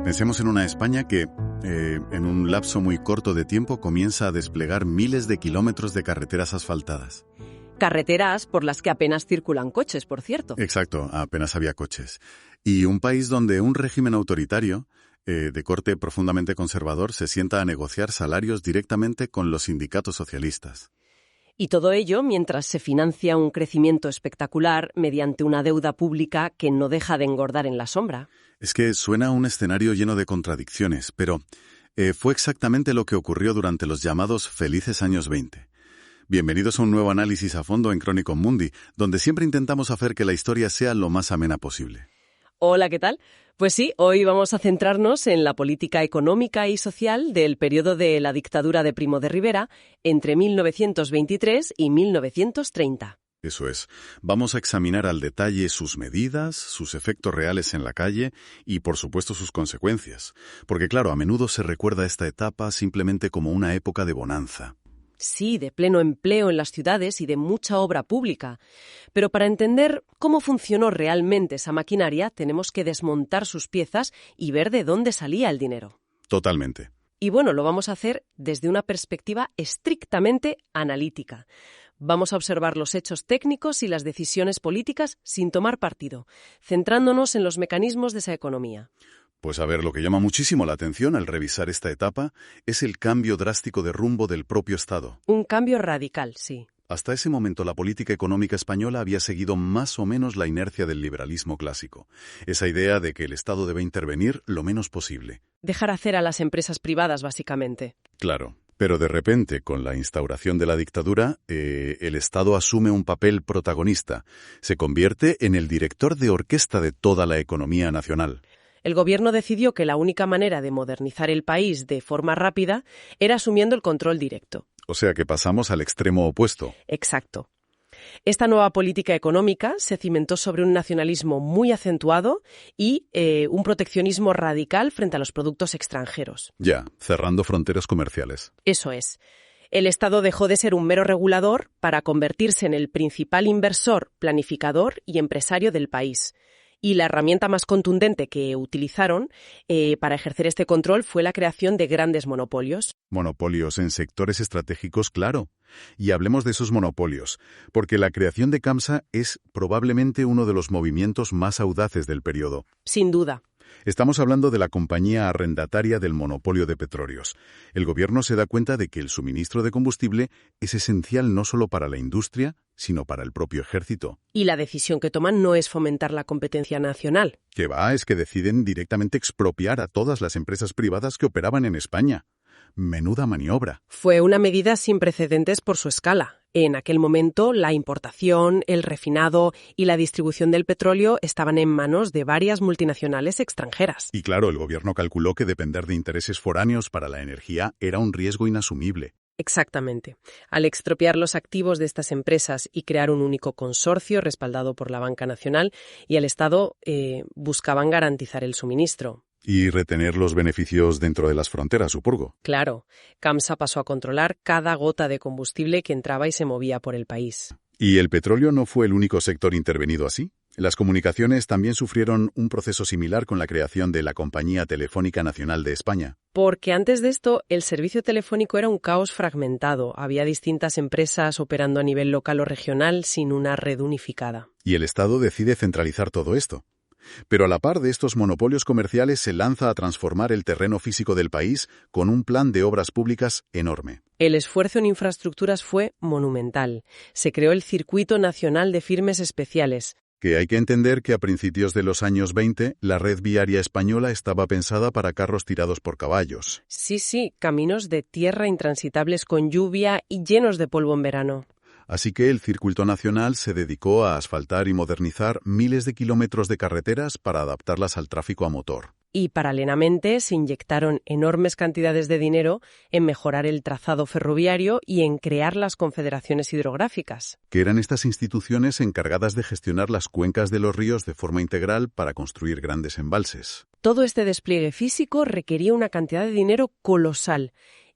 Pensemos en una España que, en un lapso muy corto de tiempo, comienza a desplegar miles de kilómetros de carreteras asfaltadas. Carreteras por las que apenas circulan coches, por cierto. Exacto, apenas había coches. Y un país donde un régimen autoritario, de corte profundamente conservador, se sienta a negociar salarios directamente con los sindicatos socialistas. Y todo ello mientras se financia un crecimiento espectacular mediante una deuda pública que no deja de engordar en la sombra. Es que suena a un escenario lleno de contradicciones, pero fue exactamente lo que ocurrió durante los llamados felices años 20. Bienvenidos a un nuevo análisis a fondo en Chronicon Mundi, donde siempre intentamos hacer que la historia sea lo más amena posible. Hola, ¿qué tal? Pues sí, hoy vamos a centrarnos en la política económica y social del periodo de la dictadura de Primo de Rivera entre 1923 y 1930. Eso es. Vamos a examinar al detalle sus medidas, sus efectos reales en la calle y, por supuesto, sus consecuencias. Porque, claro, a menudo se recuerda esta etapa simplemente como una época de bonanza. Sí, de pleno empleo en las ciudades y de mucha obra pública. Pero para entender cómo funcionó realmente esa maquinaria, tenemos que desmontar sus piezas y ver de dónde salía el dinero. Totalmente. Y bueno, lo vamos a hacer desde una perspectiva estrictamente analítica. Vamos a observar los hechos técnicos y las decisiones políticas sin tomar partido, centrándonos en los mecanismos de esa economía. Pues a ver, lo que llama muchísimo la atención al revisar esta etapa es el cambio drástico de rumbo del propio Estado. Un cambio radical, sí. Hasta ese momento la política económica española había seguido más o menos la inercia del liberalismo clásico. Esa idea de que el Estado debe intervenir lo menos posible. Dejar hacer a las empresas privadas, básicamente. Claro. Pero de repente, con la instauración de la dictadura, el Estado asume un papel protagonista. Se convierte en el director de orquesta de toda la economía nacional. El gobierno decidió que la única manera de modernizar el país de forma rápida era asumiendo el control directo. O sea que pasamos al extremo opuesto. Exacto. Esta nueva política económica se cimentó sobre un nacionalismo muy acentuado y un proteccionismo radical frente a los productos extranjeros. Ya, cerrando fronteras comerciales. Eso es. El Estado dejó de ser un mero regulador para convertirse en el principal inversor, planificador y empresario del país. Y la herramienta más contundente que utilizaron para ejercer este control fue la creación de grandes monopolios. Monopolios en sectores estratégicos, claro. Y hablemos de esos monopolios, porque la creación de CAMSA es probablemente uno de los movimientos más audaces del periodo. Sin duda. Estamos hablando de la compañía arrendataria del monopolio de petróleos. El gobierno se da cuenta de que el suministro de combustible es esencial no solo para la industria, sino para el propio ejército. Y la decisión que toman no es fomentar la competencia nacional. Que va, es que deciden directamente expropiar a todas las empresas privadas que operaban en España. Menuda maniobra. Fue una medida sin precedentes por su escala. En aquel momento, la importación, el refinado y la distribución del petróleo estaban en manos de varias multinacionales extranjeras. Y claro, el gobierno calculó que depender de intereses foráneos para la energía era un riesgo inasumible. Exactamente. Al expropiar los activos de estas empresas y crear un único consorcio respaldado por la Banca Nacional y el Estado buscaban garantizar el suministro. Y retener los beneficios dentro de las fronteras, supongo. Claro, CAMSA pasó a controlar cada gota de combustible que entraba y se movía por el país. ¿Y el petróleo no fue el único sector intervenido así? Las comunicaciones también sufrieron un proceso similar con la creación de la Compañía Telefónica Nacional de España. Porque antes de esto, el servicio telefónico era un caos fragmentado. Había distintas empresas operando a nivel local o regional sin una red unificada. Y el Estado decide centralizar todo esto. Pero a la par de estos monopolios comerciales se lanza a transformar el terreno físico del país con un plan de obras públicas enorme. El esfuerzo en infraestructuras fue monumental. Se creó el Circuito Nacional de Firmes Especiales. Que hay que entender que a principios de los años 20 la red viaria española estaba pensada para carros tirados por caballos. Sí, caminos de tierra intransitables con lluvia y llenos de polvo en verano. Así que el Circuito Nacional se dedicó a asfaltar y modernizar miles de kilómetros de carreteras para adaptarlas al tráfico a motor. Y paralelamente se inyectaron enormes cantidades de dinero en mejorar el trazado ferroviario y en crear las confederaciones hidrográficas. Que eran estas instituciones encargadas de gestionar las cuencas de los ríos de forma integral para construir grandes embalses. Todo este despliegue físico requería una cantidad de dinero colosal.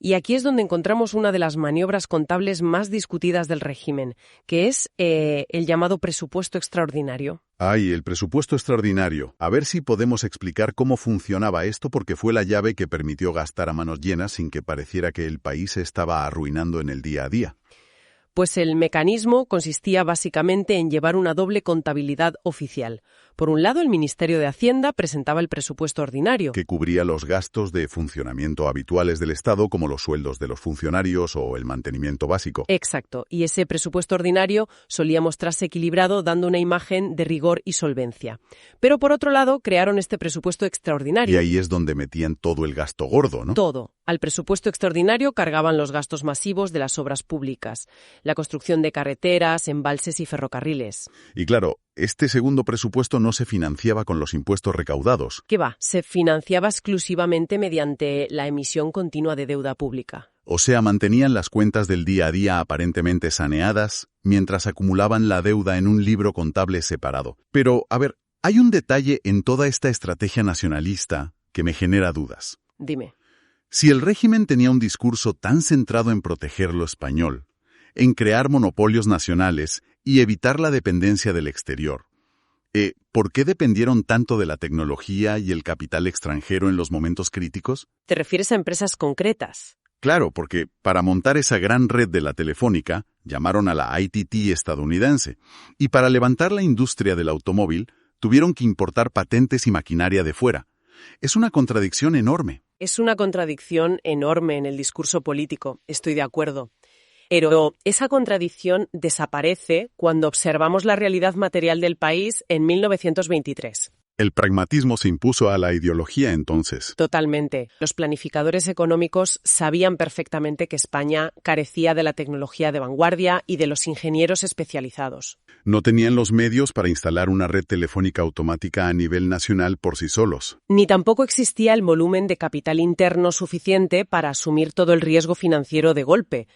Y aquí es donde encontramos una de las maniobras contables más discutidas del régimen, que es el llamado presupuesto extraordinario. Ay, el presupuesto extraordinario. A ver si podemos explicar cómo funcionaba esto, porque fue la llave que permitió gastar a manos llenas sin que pareciera que el país se estaba arruinando en el día a día. Pues el mecanismo consistía básicamente en llevar una doble contabilidad oficial. Por un lado, el Ministerio de Hacienda presentaba el presupuesto ordinario, Que cubría los gastos de funcionamiento habituales del Estado, como los sueldos de los funcionarios o el mantenimiento básico. Exacto, y ese presupuesto ordinario solía mostrarse equilibrado, dando una imagen de rigor y solvencia. Pero por otro lado, crearon este presupuesto extraordinario. Y ahí es donde metían todo el gasto gordo, ¿no? Todo. Al presupuesto extraordinario cargaban los gastos masivos de las obras públicas, la construcción de carreteras, embalses y ferrocarriles. Y claro, este segundo presupuesto no se financiaba con los impuestos recaudados. ¿Qué va? Se financiaba exclusivamente mediante la emisión continua de deuda pública. O sea, mantenían las cuentas del día a día aparentemente saneadas, mientras acumulaban la deuda en un libro contable separado. Pero, a ver, hay un detalle en toda esta estrategia nacionalista que me genera dudas. Dime. Si el régimen tenía un discurso tan centrado en proteger lo español, en crear monopolios nacionales y evitar la dependencia del exterior, ¿por qué dependieron tanto de la tecnología y el capital extranjero en los momentos críticos? ¿Te refieres a empresas concretas? Claro, porque para montar esa gran red de la telefónica, llamaron a la ITT estadounidense, y para levantar la industria del automóvil, tuvieron que importar patentes y maquinaria de fuera. Es una contradicción enorme. Es una contradicción enorme en el discurso político, estoy de acuerdo. Pero esa contradicción desaparece cuando observamos la realidad material del país en 1923. El pragmatismo se impuso a la ideología entonces. Totalmente. Los planificadores económicos sabían perfectamente que España carecía de la tecnología de vanguardia y de los ingenieros especializados. No tenían los medios para instalar una red telefónica automática a nivel nacional por sí solos. Ni tampoco existía el volumen de capital interno suficiente para asumir todo el riesgo financiero de golpe.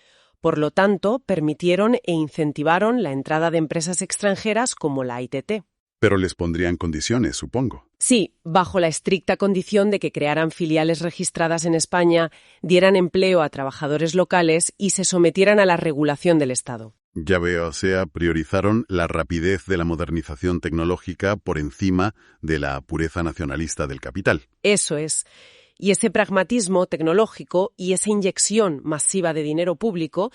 Por lo tanto, permitieron e incentivaron la entrada de empresas extranjeras como la ITT. Pero les pondrían condiciones, supongo. Sí, bajo la estricta condición de que crearan filiales registradas en España, dieran empleo a trabajadores locales y se sometieran a la regulación del Estado. Ya veo, o sea, priorizaron la rapidez de la modernización tecnológica por encima de la pureza nacionalista del capital. Eso es. Y ese pragmatismo tecnológico y esa inyección masiva de dinero público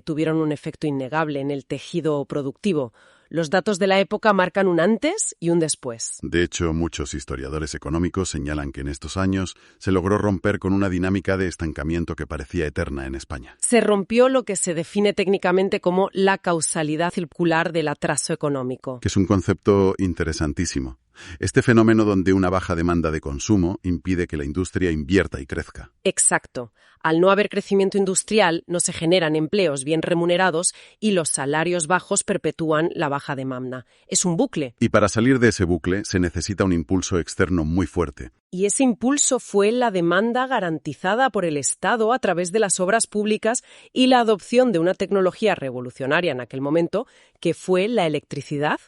tuvieron un efecto innegable en el tejido productivo. Los datos de la época marcan un antes y un después. De hecho, muchos historiadores económicos señalan que en estos años se logró romper con una dinámica de estancamiento que parecía eterna en España. Se rompió lo que se define técnicamente como la causalidad circular del atraso económico. Que es un concepto interesantísimo. Este fenómeno donde una baja demanda de consumo impide que la industria invierta y crezca. Exacto. Al no haber crecimiento industrial, no se generan empleos bien remunerados y los salarios bajos perpetúan la baja demanda. Es un bucle. Y para salir de ese bucle se necesita un impulso externo muy fuerte. Y ese impulso fue la demanda garantizada por el Estado a través de las obras públicas y la adopción de una tecnología revolucionaria en aquel momento, que fue la electricidad.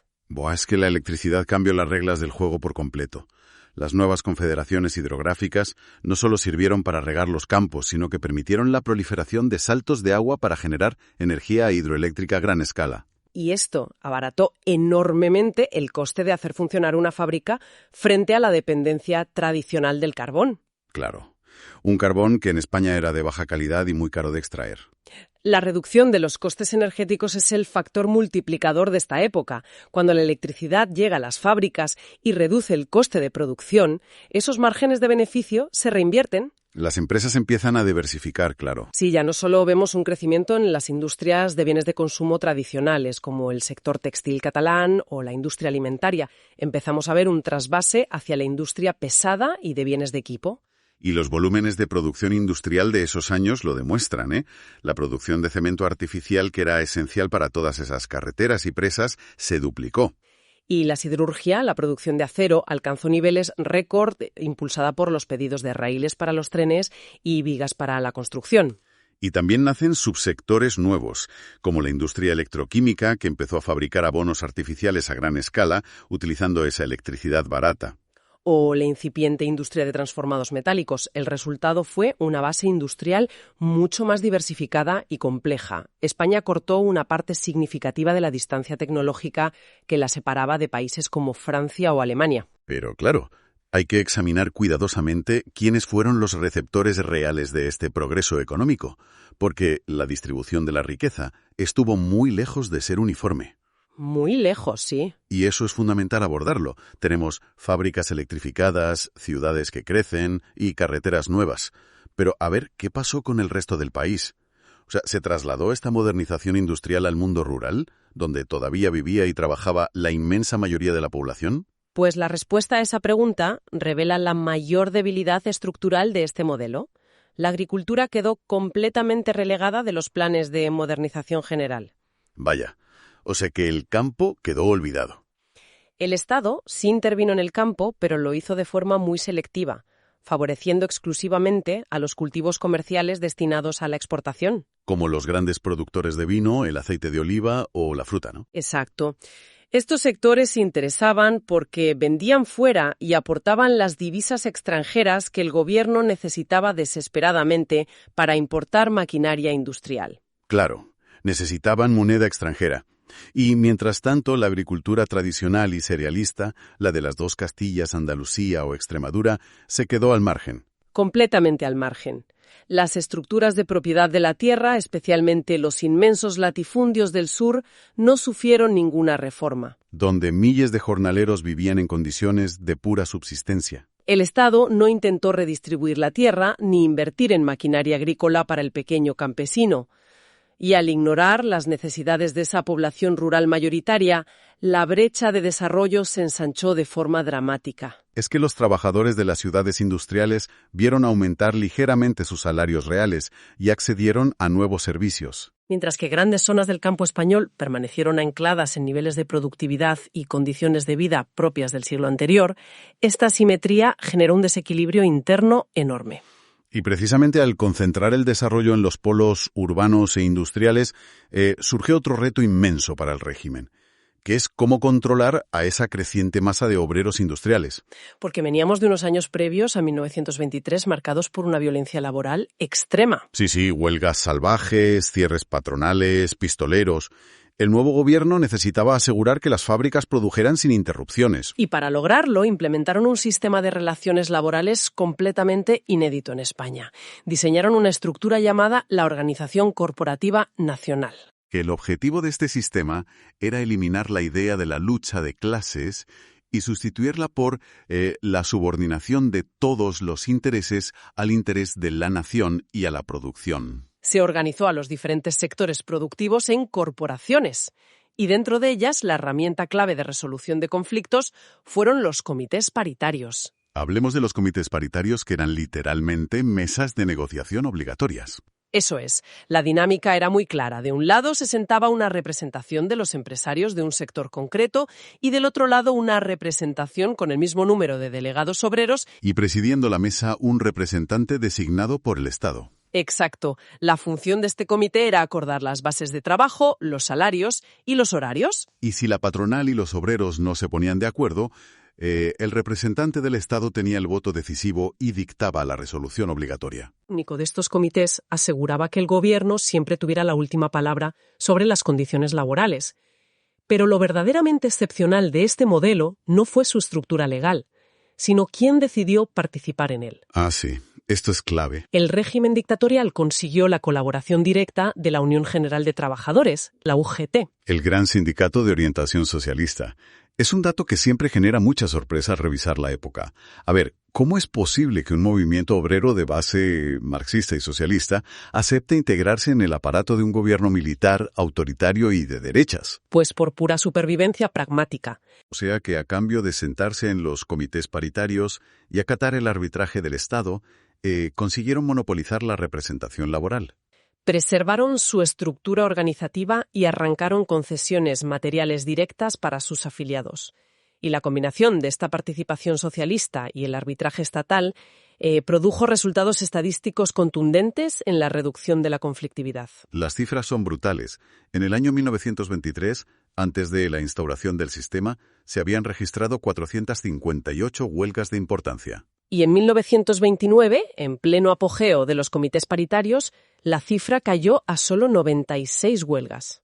Es que la electricidad cambió las reglas del juego por completo. Las nuevas confederaciones hidrográficas no solo sirvieron para regar los campos, sino que permitieron la proliferación de saltos de agua para generar energía hidroeléctrica a gran escala. Y esto abarató enormemente el coste de hacer funcionar una fábrica frente a la dependencia tradicional del carbón. Claro. Un carbón que en España era de baja calidad y muy caro de extraer. La reducción de los costes energéticos es el factor multiplicador de esta época. Cuando la electricidad llega a las fábricas y reduce el coste de producción, esos márgenes de beneficio se reinvierten. Las empresas empiezan a diversificar, claro. Sí, ya no solo vemos un crecimiento en las industrias de bienes de consumo tradicionales, como el sector textil catalán o la industria alimentaria. Empezamos a ver un trasvase hacia la industria pesada y de bienes de equipo. Y los volúmenes de producción industrial de esos años lo demuestran, ¿eh? La producción de cemento artificial, que era esencial para todas esas carreteras y presas, se duplicó. Y la siderurgia, la producción de acero, alcanzó niveles récord impulsada por los pedidos de raíles para los trenes y vigas para la construcción. Y también nacen subsectores nuevos, como la industria electroquímica, que empezó a fabricar abonos artificiales a gran escala utilizando esa electricidad barata. o la incipiente industria de transformados metálicos. El resultado fue una base industrial mucho más diversificada y compleja. España cortó una parte significativa de la distancia tecnológica que la separaba de países como Francia o Alemania. Pero claro, hay que examinar cuidadosamente quiénes fueron los receptores reales de este progreso económico, porque la distribución de la riqueza estuvo muy lejos de ser uniforme. Muy lejos, sí. Y eso es fundamental abordarlo. Tenemos fábricas electrificadas, ciudades que crecen y carreteras nuevas. Pero a ver, ¿qué pasó con el resto del país? O sea, ¿se trasladó esta modernización industrial al mundo rural, donde todavía vivía y trabajaba la inmensa mayoría de la población? Pues la respuesta a esa pregunta revela la mayor debilidad estructural de este modelo. La agricultura quedó completamente relegada de los planes de modernización general. Vaya, o sea que el campo quedó olvidado. El Estado sí intervino en el campo, pero lo hizo de forma muy selectiva, favoreciendo exclusivamente a los cultivos comerciales destinados a la exportación. Como los grandes productores de vino, el aceite de oliva o la fruta, ¿no? Exacto. Estos sectores se interesaban porque vendían fuera y aportaban las divisas extranjeras que el gobierno necesitaba desesperadamente para importar maquinaria industrial. Claro, necesitaban moneda extranjera. Y mientras tanto, la agricultura tradicional y cerealista, la de las dos Castillas, Andalucía o Extremadura, se quedó al margen. Completamente al margen. Las estructuras de propiedad de la tierra, especialmente los inmensos latifundios del sur, no sufrieron ninguna reforma. Donde miles de jornaleros vivían en condiciones de pura subsistencia. El Estado no intentó redistribuir la tierra ni invertir en maquinaria agrícola para el pequeño campesino. Y al ignorar las necesidades de esa población rural mayoritaria, la brecha de desarrollo se ensanchó de forma dramática. Es que los trabajadores de las ciudades industriales vieron aumentar ligeramente sus salarios reales y accedieron a nuevos servicios. Mientras que grandes zonas del campo español permanecieron ancladas en niveles de productividad y condiciones de vida propias del siglo anterior, esta asimetría generó un desequilibrio interno enorme. Y precisamente al concentrar el desarrollo en los polos urbanos e industriales, surgió otro reto inmenso para el régimen, que es cómo controlar a esa creciente masa de obreros industriales. Porque veníamos de unos años previos a 1923 marcados por una violencia laboral extrema. Sí, huelgas salvajes, cierres patronales, pistoleros. El nuevo gobierno necesitaba asegurar que las fábricas produjeran sin interrupciones. Y para lograrlo, implementaron un sistema de relaciones laborales completamente inédito en España. Diseñaron una estructura llamada la Organización Corporativa Nacional. Que el objetivo de este sistema era eliminar la idea de la lucha de clases y sustituirla por la subordinación de todos los intereses al interés de la nación y a la producción. Se organizó a los diferentes sectores productivos en corporaciones y dentro de ellas la herramienta clave de resolución de conflictos fueron los comités paritarios. Hablemos de los comités paritarios que eran literalmente mesas de negociación obligatorias. Eso es, la dinámica era muy clara. De un lado se sentaba una representación de los empresarios de un sector concreto y del otro lado una representación con el mismo número de delegados obreros. Y presidiendo la mesa un representante designado por el Estado. Exacto. La función de este comité era acordar las bases de trabajo, los salarios y los horarios. Y si la patronal y los obreros no se ponían de acuerdo, el representante del Estado tenía el voto decisivo y dictaba la resolución obligatoria. El único de estos comités aseguraba que el gobierno siempre tuviera la última palabra sobre las condiciones laborales. Pero lo verdaderamente excepcional de este modelo no fue su estructura legal, sino quién decidió participar en él. Ah, sí. Esto es clave. El régimen dictatorial consiguió la colaboración directa de la Unión General de Trabajadores, la UGT. El gran sindicato de orientación socialista. Es un dato que siempre genera mucha sorpresa al revisar la época. A ver, ¿cómo es posible que un movimiento obrero de base marxista y socialista acepte integrarse en el aparato de un gobierno militar, autoritario y de derechas? Pues por pura supervivencia pragmática. O sea que a cambio de sentarse en los comités paritarios y acatar el arbitraje del Estado, consiguieron monopolizar la representación laboral. Preservaron su estructura organizativa y arrancaron concesiones materiales directas para sus afiliados. Y la combinación de esta participación socialista y el arbitraje estatal produjo resultados estadísticos contundentes en la reducción de la conflictividad. Las cifras son brutales. En el año 1923, Antes de la instauración del sistema, se habían registrado 458 huelgas de importancia. Y en 1929, en pleno apogeo de los comités paritarios, la cifra cayó a solo 96 huelgas.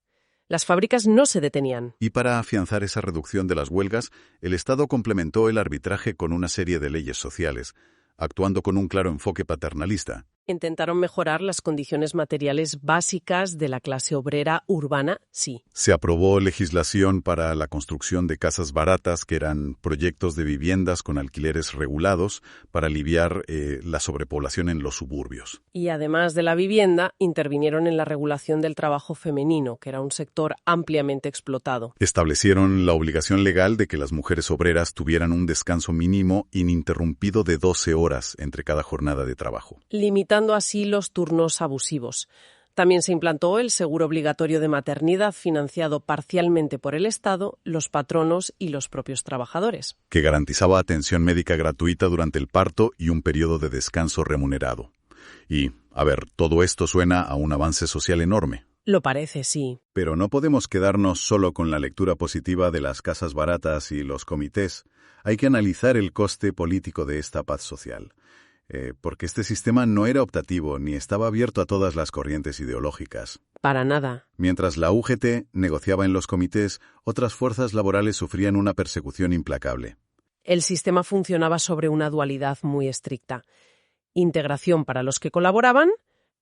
Las fábricas no se detenían. Y para afianzar esa reducción de las huelgas, el Estado complementó el arbitraje con una serie de leyes sociales, actuando con un claro enfoque paternalista. Intentaron mejorar las condiciones materiales básicas de la clase obrera urbana, sí. Se aprobó legislación para la construcción de casas baratas, que eran proyectos de viviendas con alquileres regulados para aliviar la sobrepoblación en los suburbios. Y además de la vivienda, intervinieron en la regulación del trabajo femenino, que era un sector ampliamente explotado. Establecieron la obligación legal de que las mujeres obreras tuvieran un descanso mínimo ininterrumpido de 12 horas entre cada jornada de trabajo. Limitando así los turnos abusivos. También se implantó el seguro obligatorio de maternidad financiado parcialmente por el Estado, los patronos y los propios trabajadores. Que garantizaba atención médica gratuita durante el parto y un periodo de descanso remunerado. Y, todo esto suena a un avance social enorme. Lo parece, sí. Pero no podemos quedarnos solo con la lectura positiva de las casas baratas y los comités. Hay que analizar el coste político de esta paz social. Porque este sistema no era optativo ni estaba abierto a todas las corrientes ideológicas. Para nada. Mientras la UGT negociaba en los comités, otras fuerzas laborales sufrían una persecución implacable. El sistema funcionaba sobre una dualidad muy estricta. Integración para los que colaboraban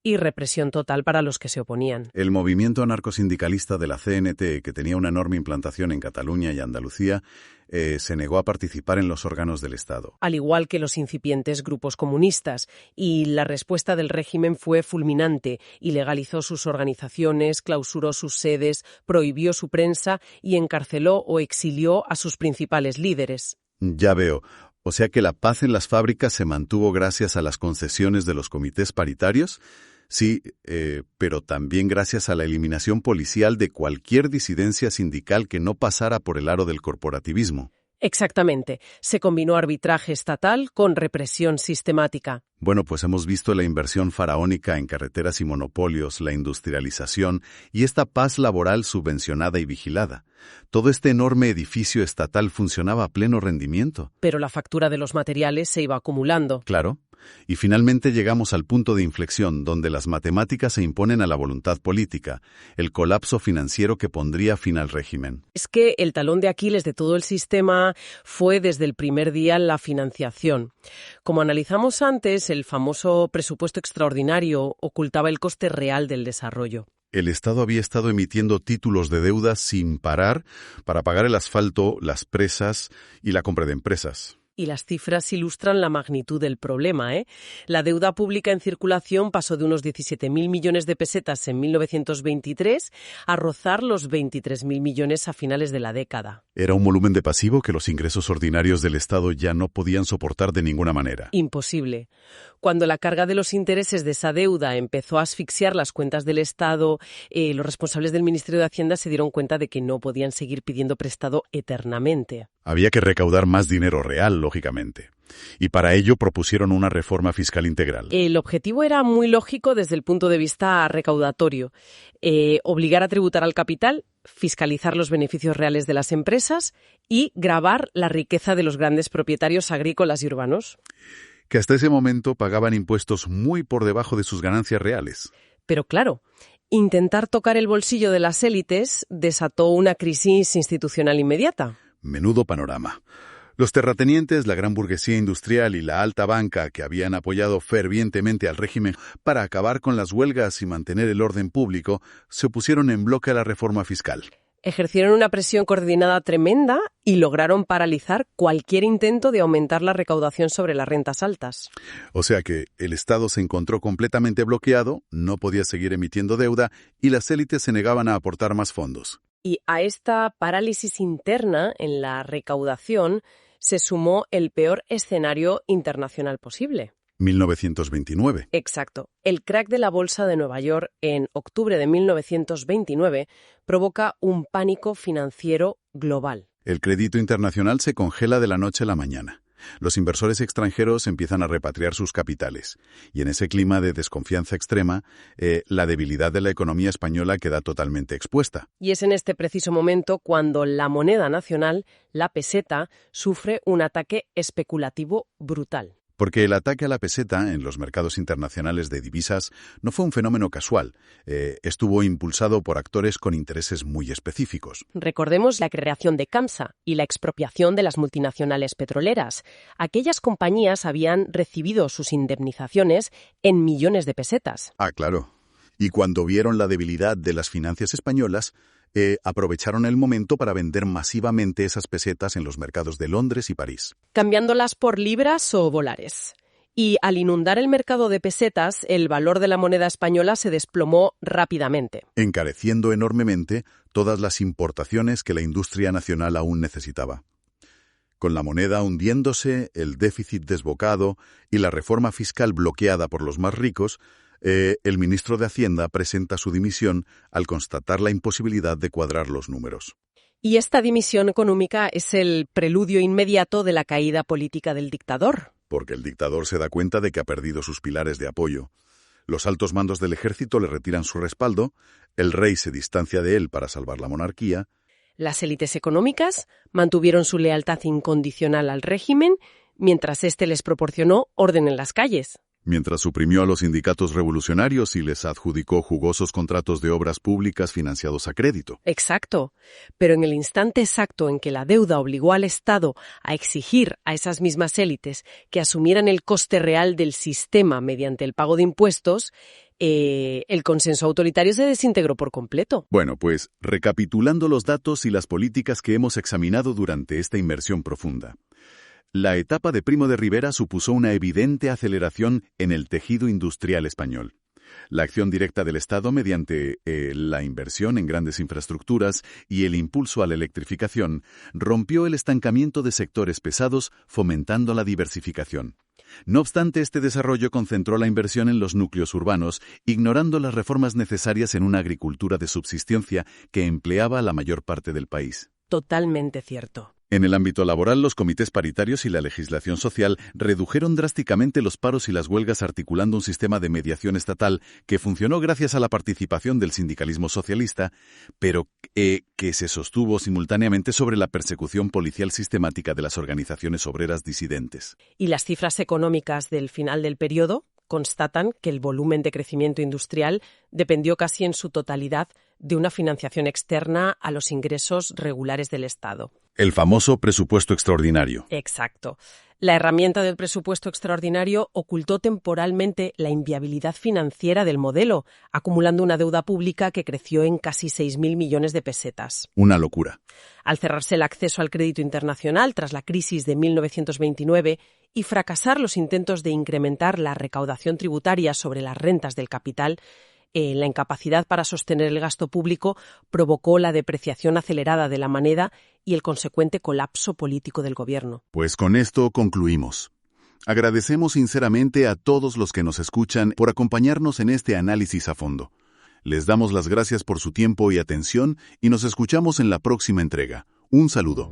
y represión total para los que se oponían. El movimiento anarcosindicalista de la CNT, que tenía una enorme implantación en Cataluña y Andalucía, se negó a participar en los órganos del Estado. Al igual que los incipientes grupos comunistas, y la respuesta del régimen fue fulminante. Ilegalizó sus organizaciones, clausuró sus sedes, prohibió su prensa y encarceló o exilió a sus principales líderes. Ya veo. O sea que la paz en las fábricas se mantuvo gracias a las concesiones de los comités paritarios. Sí, pero también gracias a la eliminación policial de cualquier disidencia sindical que no pasara por el aro del corporativismo. Exactamente. Se combinó arbitraje estatal con represión sistemática. Bueno, pues hemos visto la inversión faraónica en carreteras y monopolios, la industrialización y esta paz laboral subvencionada y vigilada. Todo este enorme edificio estatal funcionaba a pleno rendimiento. Pero la factura de los materiales se iba acumulando. Claro. Y finalmente llegamos al punto de inflexión donde las matemáticas se imponen a la voluntad política, el colapso financiero que pondría fin al régimen. Es que el talón de Aquiles de todo el sistema fue desde el primer día la financiación. Como analizamos antes, el famoso presupuesto extraordinario ocultaba el coste real del desarrollo. El Estado había estado emitiendo títulos de deuda sin parar para pagar el asfalto, las presas y la compra de empresas. Y las cifras ilustran la magnitud del problema, ¿eh? La deuda pública en circulación pasó de unos 17.000 millones de pesetas en 1923 a rozar los 23.000 millones a finales de la década. Era un volumen de pasivo que los ingresos ordinarios del Estado ya no podían soportar de ninguna manera. Imposible. Cuando la carga de los intereses de esa deuda empezó a asfixiar las cuentas del Estado, los responsables del Ministerio de Hacienda se dieron cuenta de que no podían seguir pidiendo prestado eternamente. Había que recaudar más dinero real, lógicamente. Y para ello propusieron una reforma fiscal integral. El objetivo era muy lógico desde el punto de vista recaudatorio. Obligar a tributar al capital, fiscalizar los beneficios reales de las empresas y gravar la riqueza de los grandes propietarios agrícolas y urbanos. Que hasta ese momento pagaban impuestos muy por debajo de sus ganancias reales. Pero claro, intentar tocar el bolsillo de las élites desató una crisis institucional inmediata. Menudo panorama. Los terratenientes, la gran burguesía industrial y la alta banca que habían apoyado fervientemente al régimen para acabar con las huelgas y mantener el orden público, se opusieron en bloque a la reforma fiscal. Ejercieron una presión coordinada tremenda y lograron paralizar cualquier intento de aumentar la recaudación sobre las rentas altas. O sea que el Estado se encontró completamente bloqueado, no podía seguir emitiendo deuda y las élites se negaban a aportar más fondos. Y a esta parálisis interna en la recaudación se sumó el peor escenario internacional posible. 1929. Exacto. El crack de la bolsa de Nueva York en octubre de 1929 provoca un pánico financiero global. El crédito internacional se congela de la noche a la mañana. Los inversores extranjeros empiezan a repatriar sus capitales, y en ese clima de desconfianza extrema, la debilidad de la economía española queda totalmente expuesta. Y es en este preciso momento cuando la moneda nacional, la peseta, sufre un ataque especulativo brutal. Porque el ataque a la peseta en los mercados internacionales de divisas no fue un fenómeno casual, estuvo impulsado por actores con intereses muy específicos. Recordemos la creación de CAMSA y la expropiación de las multinacionales petroleras. Aquellas compañías habían recibido sus indemnizaciones en millones de pesetas. Ah, claro. Y cuando vieron la debilidad de las finanzas españolas, aprovecharon el momento para vender masivamente esas pesetas en los mercados de Londres y París, cambiándolas por libras o dólares. Y al inundar el mercado de pesetas, el valor de la moneda española se desplomó rápidamente, encareciendo enormemente todas las importaciones que la industria nacional aún necesitaba. Con la moneda hundiéndose, el déficit desbocado y la reforma fiscal bloqueada por los más ricos, el ministro de Hacienda presenta su dimisión al constatar la imposibilidad de cuadrar los números. Y esta dimisión económica es el preludio inmediato de la caída política del dictador. Porque el dictador se da cuenta de que ha perdido sus pilares de apoyo. Los altos mandos del ejército le retiran su respaldo, el rey se distancia de él para salvar la monarquía. Las élites económicas mantuvieron su lealtad incondicional al régimen, mientras éste les proporcionó orden en las calles. Mientras suprimió a los sindicatos revolucionarios y les adjudicó jugosos contratos de obras públicas financiados a crédito. Exacto. Pero en el instante exacto en que la deuda obligó al Estado a exigir a esas mismas élites que asumieran el coste real del sistema mediante el pago de impuestos, el consenso autoritario se desintegró por completo. Bueno, pues recapitulando los datos y las políticas que hemos examinado durante esta inmersión profunda. La etapa de Primo de Rivera supuso una evidente aceleración en el tejido industrial español. La acción directa del Estado mediante la inversión en grandes infraestructuras y el impulso a la electrificación rompió el estancamiento de sectores pesados, fomentando la diversificación. No obstante, este desarrollo concentró la inversión en los núcleos urbanos, ignorando las reformas necesarias en una agricultura de subsistencia que empleaba la mayor parte del país. Totalmente cierto. En el ámbito laboral, los comités paritarios y la legislación social redujeron drásticamente los paros y las huelgas articulando un sistema de mediación estatal que funcionó gracias a la participación del sindicalismo socialista, pero que se sostuvo simultáneamente sobre la persecución policial sistemática de las organizaciones obreras disidentes. Y las cifras económicas del final del periodo constatan que el volumen de crecimiento industrial dependió casi en su totalidad de una financiación externa a los ingresos regulares del Estado. El famoso presupuesto extraordinario. Exacto. La herramienta del presupuesto extraordinario ocultó temporalmente la inviabilidad financiera del modelo, acumulando una deuda pública que creció en casi 6.000 millones de pesetas. Una locura. Al cerrarse el acceso al crédito internacional tras la crisis de 1929 y fracasar los intentos de incrementar la recaudación tributaria sobre las rentas del capital, la incapacidad para sostener el gasto público provocó la depreciación acelerada de la moneda y el consecuente colapso político del gobierno. Pues con esto concluimos. Agradecemos sinceramente a todos los que nos escuchan por acompañarnos en este análisis a fondo. Les damos las gracias por su tiempo y atención y nos escuchamos en la próxima entrega. Un saludo.